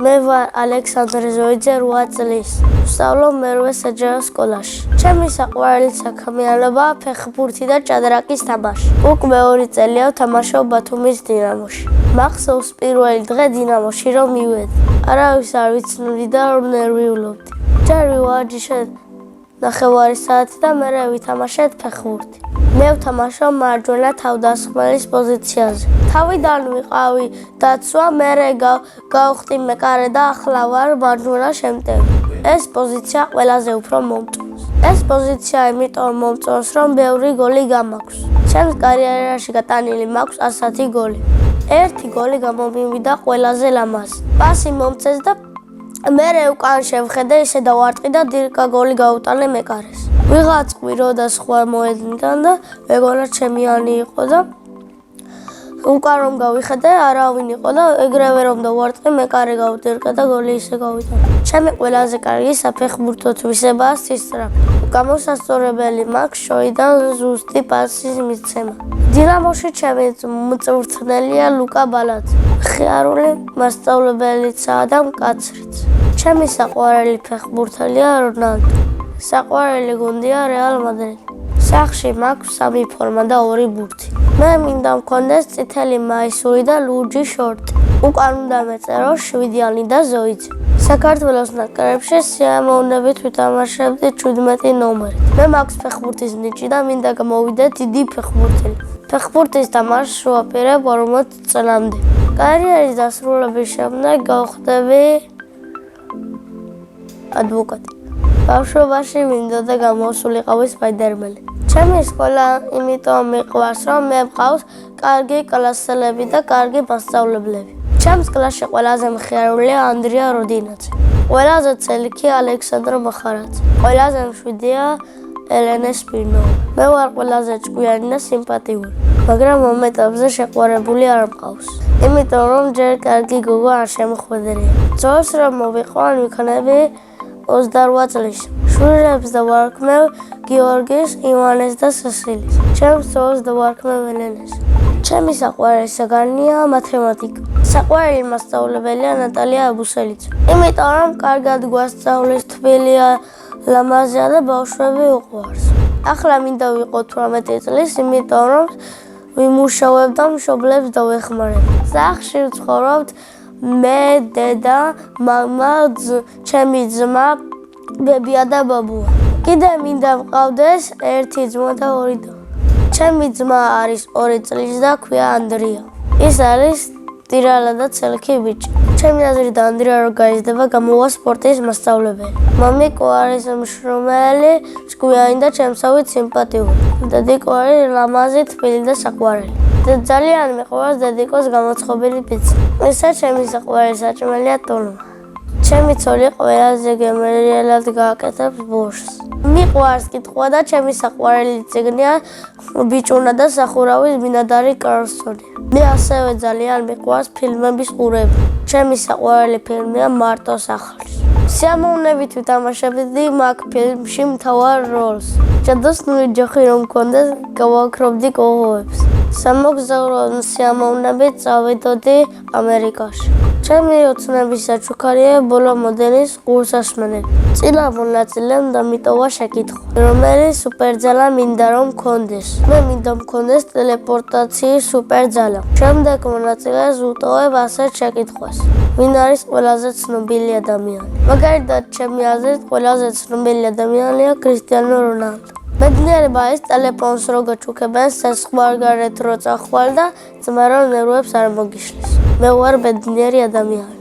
მე ვარ ალექსანდრე ზოიძე 8 წლის. ვსწავლობ მერვე საჯარო სკოლაში. ჩემი საყვარელი საქმიანობაა ფეხბურთი და ჭადრაკის თამაში. უკვე 2 წელია ვთამაშობ ბათუმის დინამოში. მახსოვს პირველი დღე დინამოში რომ მივედი. არავის არ ვიცნობდი და რომ ნერვიულობდი. ჯერ ვივარჯიშე ნახევარი საათი და მერე ვითამაშეთ ფეხბურთი. მე ვთამაშობ მარჯვენა თავდამსხმელის პოზიციაზე. თავიდან ვიყავი დაცვა, მერე გავხდი მეკარე და ახლა ვარ მარჯვენა შემტევი. ეს პოზიცია ყველაზე უფრო მომწონს. ეს პოზიცია იმიტომ მომწონს, რომ ბევრი გოლი გამაქვს. ჩემს კარიერაში გატანილი მაქვს 100 გოლი. 1 გოლი გამომივიდა ყველაზე ლამაზი. პასი მომწეს და მერე უკან შევხედე, ისე დავარტყი და დირკა გოლი გაუტანე მეკარეს. ვიღაც ყვირო და სხვა მოედნიდან და მეგონა ჩემიანი იყო და უკან რომ გავიხედე, არავინ იყო და ეგრევე რომ დავარტყი, მეკარე გავდირკა და გოლი ისე გავიტანე. ჩემი ყველაზე კარგი საფეხბურთო თვისებაა სისწრაფე. გამოსასწორებელი მაქვს შოიდან ზუსტი პასის მიცემა. დინამოში ჩემი მწვრთნელია ლუკა ბალაძე. ხიარული მასწავლებელიცაა და მკაცრიც. ჩემი საყვარელი ფეხბურთელია რონალდო. საყვარელი გუნდია რეალ მადრიდი. სახლში მაქვს 3 ფორმა და 2 ბურთი. მე მინდა მქონდეს წითელი მაისური და ლურჯი შორტი. უკან უნდა მეწერო შვიდიანი და ზოიძე. საქართველოს ნაკრებში სიამოვნებით ვითამაშებდი 17 ნომერით. მე მაქვს ფეხბურთის ნიჭი და მინდა გამოვიდე დიდი ფეხბურთელი. ფეხბურთის თამაშს ვაპირებ 40 წლამდე. კარიერის დასრულების შემდეგ გავხდები ადვოკატი. ბავშვობაში მინდოდა გამოსულიყავი სპაიდერმენი. ჩემი სკოლა იმიტომ მიყვარს, რომ მე მყავს კარგი კლასელები და კარგი მასწავლებლები. ჩემს კლასში ყველაზე მხიარულია ანდრია როდინაძე. ყველაზე წელიქი ალექსანდრე მახარაძე. ყველაზე მშვიდია ელენე სპირნოვა. მე ვარ ყველაზე ჭკვიანი და სიმპათიური. მაგრამ მომენტებზე შეყვარებული არ მყავს. იმიტომ რომ ჯერ კარგი გოგო არ შემოხვედრია. ძველს რომ მოვიყვან ვიქნები 28 წლის. შვილებს და ვარქმევ გიორგის, ივანეს და სესილის. ჩემს ძველს და ვარქმევ ელენეს. ჩემი საყვარელი საგანია მათემატიკა. საყვარელი მასწავლებელია ნატალია აბუსელიძე. იმიტომ რომ კარგად გვასწავლის, თბილია, ლამაზია და ბავშვები უყვარს. ახლა მინდა ვიყო 18 წლის, იმიტომ რომ ვიმუშავებ და მშობლებს დავეხმარებ. სახლში ვცხოვრობთ მე, დედა, მამა, ჩემი ძმა, ბებია და ბაბუა. კიდე მინდა მყავდეს 1 ძმა და 2 და. ჩემი ძმა არის 2 წლის და ქვია ანდრია. ის არის ტირალა და ცელქი ბიჭი. ჩემი აზრით ანდრია რო გაიზრდება, გამოვა სპორტის მასწავლებელი. მამიკო არის მშრომელი, ჭკვიანი და ჩემსავით სიმპათიური. დედიკო არის ლამაზი, თბილი და საყვარელი. ძალიან მიყვარს დედიკოს გამოცხობილი პიცა. ესა ჩემი საყვარელი საჭმელია ტოლმა. ჩემი ცოლი ყველაზე გემრიელად გააკეთებს ბორშს. მიყვარს კითხვა და ჩემი საყვარელი წიგნია ბიჭუნა და სახურავის ბინადარი კარლსონი. მე ასევე ძალიან მიყვარს ფილმების ყურება. ჩემი საყვარელი ფილმია მარტო სახლში. სიამოვნებით ვთამაშებდი მაგ ფილმში მთავარ როლს. ჯადოსნური ჯოხი რომ მქონდეს, გავაქრობდი კოღოებს. სამოგზაურო სიამოვნებით წავიდოდი ამერიკაში. ჩემი ოცნების საჩუქარია ბოლო მოდელის ყურსასმენელი. წინა მონაწილემ დამიტოვა შეკითხვა, რომელი სუპერძალა მინდა რომ მქონდეს. მე მინდა მქონდეს ტელეპორტაციის სუპერძალა. შემდეგ მონაწილეს ვუტოვებ ასეთ შეკითხვას. ვინ არის ყველაზე ცნობილი ადამიანი? მაგალითად, ჩემი აზრით, ყველაზე ცნობილი ადამიანია კრისტიანო რონალდო. ბედნიერება ის ტელეფონს რო გაჩუქებენ, საზღვარგარეთ რო წახვალ და ძმა რომ ნერვებს არ მოგიშლის. მე ვარ ბედნიერი ადამიანი.